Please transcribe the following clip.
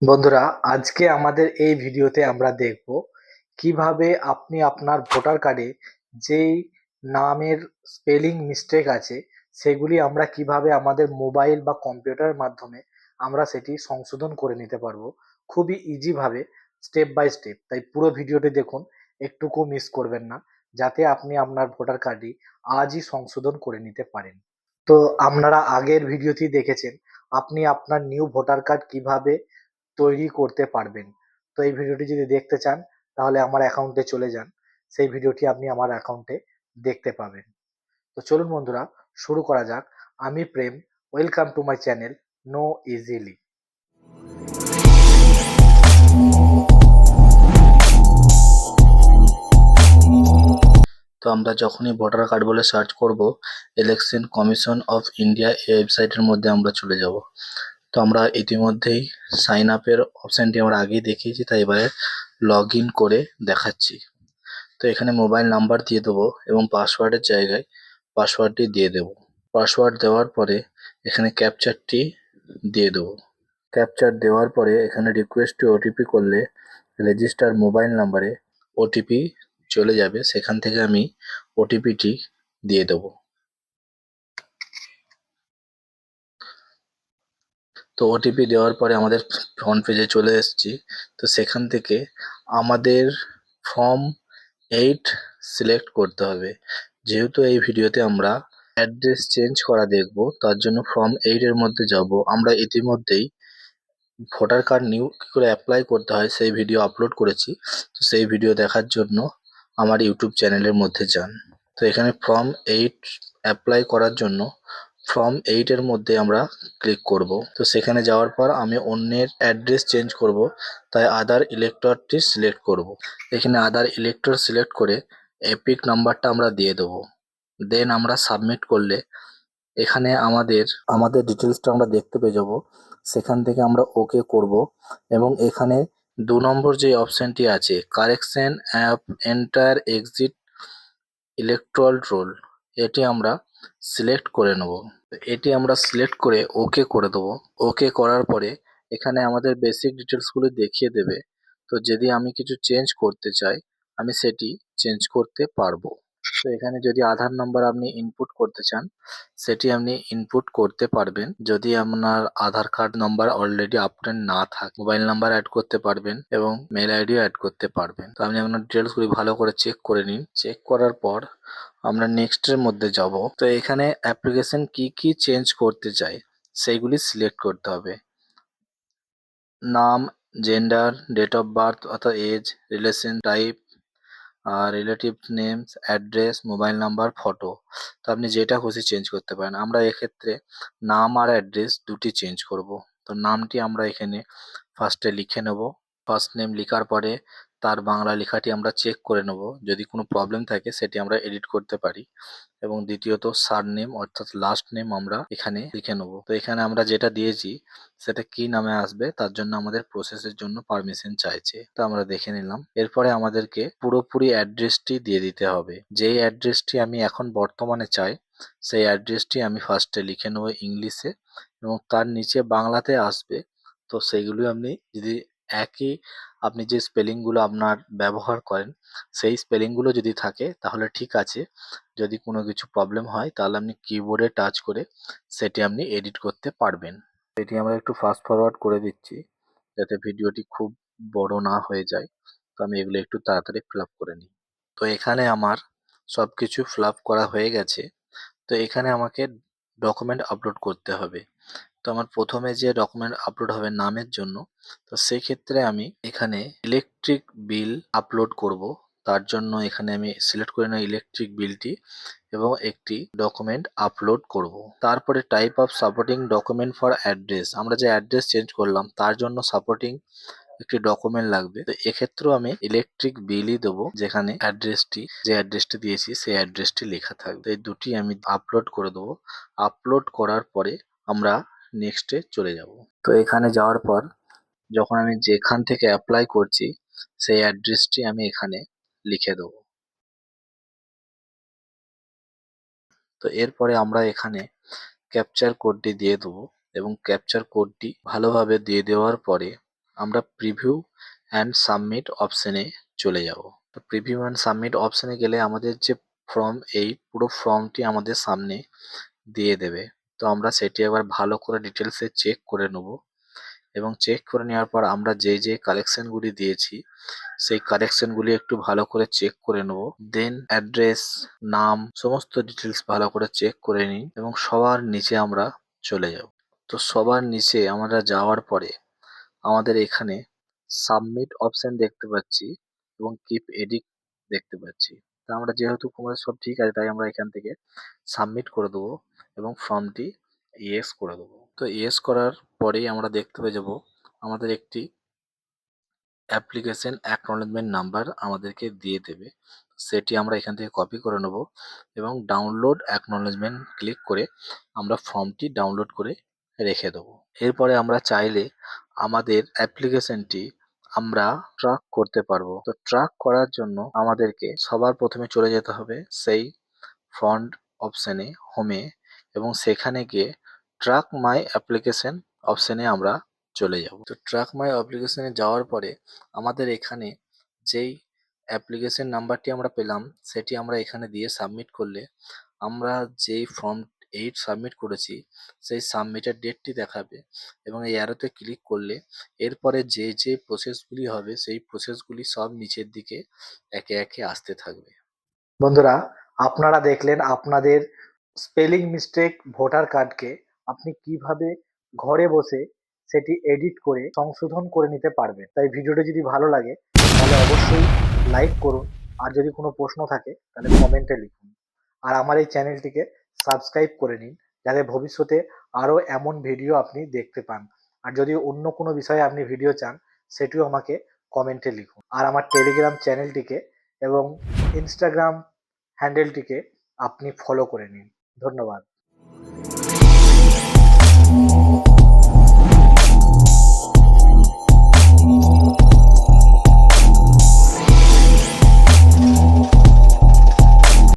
বন্ধুরা, আজকে আমাদের এই ভিডিওতে আমরা দেখব কিভাবে আপনি আপনার ভোটার কার্ডে যেই নামের স্পেলিং মিস্টেক আছে সেগুলি আমরা কিভাবে আমাদের মোবাইল বা কম্পিউটারের মাধ্যমে আমরা সেটি সংশোধন করে নিতে পারবো খুবই ইজি ভাবে, স্টেপ বাই স্টেপ। তাই পুরো ভিডিওটি দেখুন, একটুকু মিস করবেন না, যাতে আপনি আপনার ভোটার কার্ডটি আজই সংশোধন করে নিতে পারেন। তো আপনারা আগের ভিডিওটি দেখেছেন আপনি আপনার নিউ ভোটার কার্ড কিভাবে তৈরি করতে পারবেন। তো এই ভিডিওটি যদি দেখতে চান তাহলে আমার অ্যাকাউন্টে চলে যান, সেই ভিডিওটি আপনি আমার অ্যাকাউন্টে দেখতে পাবেন। তো চলুন বন্ধুরা, শুরু করা যাক। আমি Prem, welcome to my channel know easily. তো আমরা যখনই ভোটার কার্ড বলে সার্চ করব, ইলেকশন কমিশন অফ ইন্ডিয়া এই ওয়েবসাইটের মধ্যে আমরা চলে যাব। তো আমরা ইতিমধ্যেই সাইন আপের অপশানটি আমরা আগেই দেখিয়েছি, তাই এবারে লগ ইন করে দেখাচ্ছি। তো এখানে মোবাইল নাম্বার দিয়ে দেবো এবং পাসওয়ার্ডের জায়গায় পাসওয়ার্ডটি দিয়ে দেবো। পাসওয়ার্ড দেওয়ার পরে এখানে ক্যাপচারটি দিয়ে দেবো। ক্যাপচার দেওয়ার পরে এখানে রিকোয়েস্ট টু ওটিপি করলে রেজিস্টার মোবাইল নাম্বারে ওটিপি চলে যাবে, সেখান থেকে আমি ওটিপিটি দিয়ে দেবো। তো ওটিপি দেওয়ার পরে আমাদের ফ্রন্ট পেজে চলে এসেছি। তো সেখান থেকে আমাদের ফর্ম 8 সিলেক্ট করতে হবে। যেহেতু এই ভিডিওতে আমরা অ্যাড্রেস চেঞ্জ করা দেখব, তার জন্য ফর্ম 8 এর মধ্যে যাব। আমরা ইতিমধ্যেই ভোটার কার্ড নিউ কি করে অ্যাপ্লাই করতে হয় সেই ভিডিও আপলোড করেছি। তো সেই ভিডিও দেখার জন্য আমার ইউটিউব চ্যানেলের মধ্যে যান। তো এখানে ফর্ম 8 অ্যাপ্লাই করার জন্য ফর্ম 8 এর মধ্যে আমরা ক্লিক করব। তো সেখানে যাওয়ার পর আমি অন্যের অ্যাড্রেস চেঞ্জ করব, তাই আদার ইলেক্টরটি সিলেক্ট করব। এখানে আদার ইলেক্টর সিলেক্ট করে এপিক নাম্বারটা আমরা দিয়ে দেবো। দেন আমরা সাবমিট করলে এখানে আমাদের আমাদের ডিটেলসটা আমরা দেখতে পেয়ে যাব। সেখান থেকে আমরা ওকে করব এবং এখানে 2 নম্বর যে অপশনটি আছে correction app enter exit electoral roll, এটি আমরা সিলেক্ট করে নেব। এটি আমরা সিলেক্ট করে ওকে করে দেবো। ওকে করার পরে এখানে আমাদের বেসিক ডিটেলসগুলো দেখিয়ে দেবে। তো যদি আমি কিছু চেঞ্জ করতে চাই আমি সেটি চেঞ্জ করতে পারবো। তো এখানে যদি আধার নাম্বার আপনি ইনপুট করতে চান সেটি আপনি ইনপুট করতে পারবেন, যদি আপনার আধার কার্ড নাম্বার অলরেডি আপডেট না থাকে। মোবাইল নাম্বার অ্যাড করতে পারবেন এবং মেল আইডিও অ্যাড করতে পারবেন। তো আপনি আপনার ডিটেলসগুলি ভালো করে চেক করে নিন। চেক করার পর আমরা নেক্সট এর মধ্যে যাব। তো এখানে অ্যাপ্লিকেশন কি কি চেঞ্জ করতে চাই সেইগুলি সিলেক্ট করতে হবে। নাম, জেন্ডার, ডেট অফ বার্থ অর্থাৎ age, relation type, relative names, address, mobile number, photo. তো আপনি যেটা খুশি চেঞ্জ করতে পারেন। আমরা এক্ষেত্রে নাম আর অ্যাড্রেস দুটি চেঞ্জ করব। তো নামটি আমরা এখানে ফার্স্টে লিখে নেব। ফার্স্ট নেম লিখার পরে তার বাংলা লেখাটি আমরা চেক করে নেব, যদি কোনো প্রবলেম থাকে সেটি আমরা এডিট করতে পারি। এবং দ্বিতীয়ত সারনেম অর্থাৎ লাস্ট নেম আমরা এখানে লিখে নেব। তো এখানে আমরা যেটা দিয়েছি সেটা কি নামে আসবে তার জন্য আমাদের প্রসেসের জন্য পারমিশন চাইছে, তো আমরা দেখে নিলাম। এরপরে আমাদেরকে পুরোপুরি অ্যাড্রেসটি দিয়ে দিতে হবে। যেই অ্যাড্রেসটি আমি এখন বর্তমানে চাই সেই অ্যাড্রেসটি আমি ফার্স্টে লিখে নেব ইংলিশে এবং তার নিচে বাংলাতে আসবে। তো সেইগুলো আপনি যদি একই আপনি যে স্পেলিংগুলো আপনার ব্যবহার করেন সেই স্পেলিংগুলো যদি থাকে তাহলে ঠিক আছে। যদি কোনো কিছু প্রবলেম হয় তাহলে আপনি কিবোর্ডে টাচ করে সেটি আপনি এডিট করতে পারবেন। এটি আমরা একটু ফাস্ট ফরওয়ার্ড করে দিচ্ছি যাতে ভিডিওটি খুব বড় না হয়ে যায়। তো আমি এগুলো একটু তাড়াতাড়ি ফিল আপ করে নিই। তো এখানে আমার সবকিছু ফিল আপ করা হয়ে গেছে। তো এখানে আমাকে ডকুমেন্ট আপলোড করতে হবে। তো আমার প্রথমে যে ডকুমেন্ট আপলোড হবে নামের জন্য, তো সেক্ষেত্রে আমি এখানে ইলেকট্রিক বিল আপলোড করব। তার জন্য এখানে আমি সিলেক্ট করে নেব ইলেকট্রিক বিলটি এবং একটি ডকুমেন্ট আপলোড করব। তারপরে type of supporting document for address, আমরা যে অ্যাড্রেস চেঞ্জ করলাম তার জন্য সাপোর্টিং একটি ডকুমেন্ট লাগবে। তো এক্ষেত্রেও আমি ইলেকট্রিক বিলই দেবো, যেখানে যে অ্যাড্রেসটি দিয়েছি সেই অ্যাড্রেসটি লেখা থাকবে। এই দুটি আমি আপলোড করে দেবো। আপলোড করার পরে আমরা নেক্সটে চলে যাব। তো এখানে যাওয়ার পর যখন আমি যেখান থেকে অ্যাপ্লাই করছি সেই অ্যাড্রেসটি আমি এখানে লিখে দেবো। তো এরপরে আমরা এখানে ক্যাপচার কোডটি দিয়ে দেবো এবং ক্যাপচার কোডটি ভালোভাবে দিয়ে দেওয়ার পরে আমরা প্রিভিউ অ্যান্ড সাবমিট অপশনে চলে যাব। তো প্রিভিউ অ্যান্ড সাবমিট অপশনে গেলে আমাদের যে ফর্ম পুরো ফর্মটি আমাদের সামনে দিয়ে দেবে। তো আমরা সেটি একবার ভালো করে ডিটেলসে চেক করে নেব এবং চেক করে নেওয়ার পর আমরা যে কালেকশনগুলি দিয়েছি সেই কালেকশনগুলি একটু ভালো করে চেক করে নেব। দেন অ্যাড্রেস, নাম, সমস্ত ডিটেলস ভালো করে চেক করে নিই এবং সবার নিচে আমরা চলে যাব। তো সবার নিচে আমরা যাওয়ার পরে আমাদের এখানে সাবমিট অপশন দেখতে পাচ্ছি এবং কিপ এডিট দেখতে পাচ্ছি। তা আমরা যেহেতু আমাদের সব ঠিক আছে তাই আমরা এখান থেকে সাবমিট করে দেবো এবং ফর্মটি ইয়েস করে দেবো। তো ইয়েস করার পরেই আমরা দেখতে পেয়ে যাব আমাদের একটি অ্যাপ্লিকেশন অ্যাকনলেজমেন্ট নাম্বার আমাদেরকে দিয়ে দেবে। সেটি আমরা এখান থেকে কপি করে নেব এবং ডাউনলোড অ্যাকনলেজমেন্ট ক্লিক করে আমরা ফর্মটি ডাউনলোড করে রেখে দেবো। এরপরে আমরা চাইলে আমাদের অ্যাপ্লিকেশনটি আমরা ট্র্যাক করতে পারবো। তো ট্র্যাক করার জন্য আমাদেরকে সবার প্রথমে চলে যেতে হবে সেই ফ্রন্ট অপশনে, হোমে, এবং সেখানে গিয়ে ট্র্যাক মাই অ্যাপ্লিকেশন অপশনে আমরা চলে যাব। তো ট্র্যাক মাই অ্যাপ্লিকেশনে যাওয়ার পরে আমাদের এখানে যেই অ্যাপ্লিকেশন নাম্বারটি আমরা পেলাম সেটি আমরা এখানে দিয়ে সাবমিট করলে আমরা যেই ফর্ম 8 সাবমিট করেছি সেই সাবমিটের ডেটটি দেখাবে এবং এই অ্যারোতে ক্লিক করলে এরপরে যে প্রসেসগুলি হবে সেই প্রসেসগুলি সব নিচের দিকে একে একে আসতে থাকবে। বন্ধুরা, আপনারা দেখলেন আপনাদের স্পেলিং মিস্টেক ভোটার কার্ডকে আপনি কিভাবে ঘরে বসে সেটি এডিট করে সংশোধন করে নিতে পারবেন। তাই ভিডিওটি যদি ভালো লাগে তাহলে অবশ্যই লাইক করুন, আর যদি কোনো প্রশ্ন থাকে তাহলে কমেন্টে লিখুন। আর আমার এই চ্যানেলটিকে সাবস্ক্রাইব করে নিন যাতে ভবিষ্যতে আরও এমন ভিডিও আপনি দেখতে পান। আর যদি অন্য কোনো বিষয়ে আপনি ভিডিও চান সেটিও আমাকে কমেন্টে লিখুন। আর আমার টেলিগ্রাম চ্যানেলটিকে এবং ইনস্টাগ্রাম হ্যান্ডেলটিকে আপনি ফলো করে নিন। ধন্যবাদ।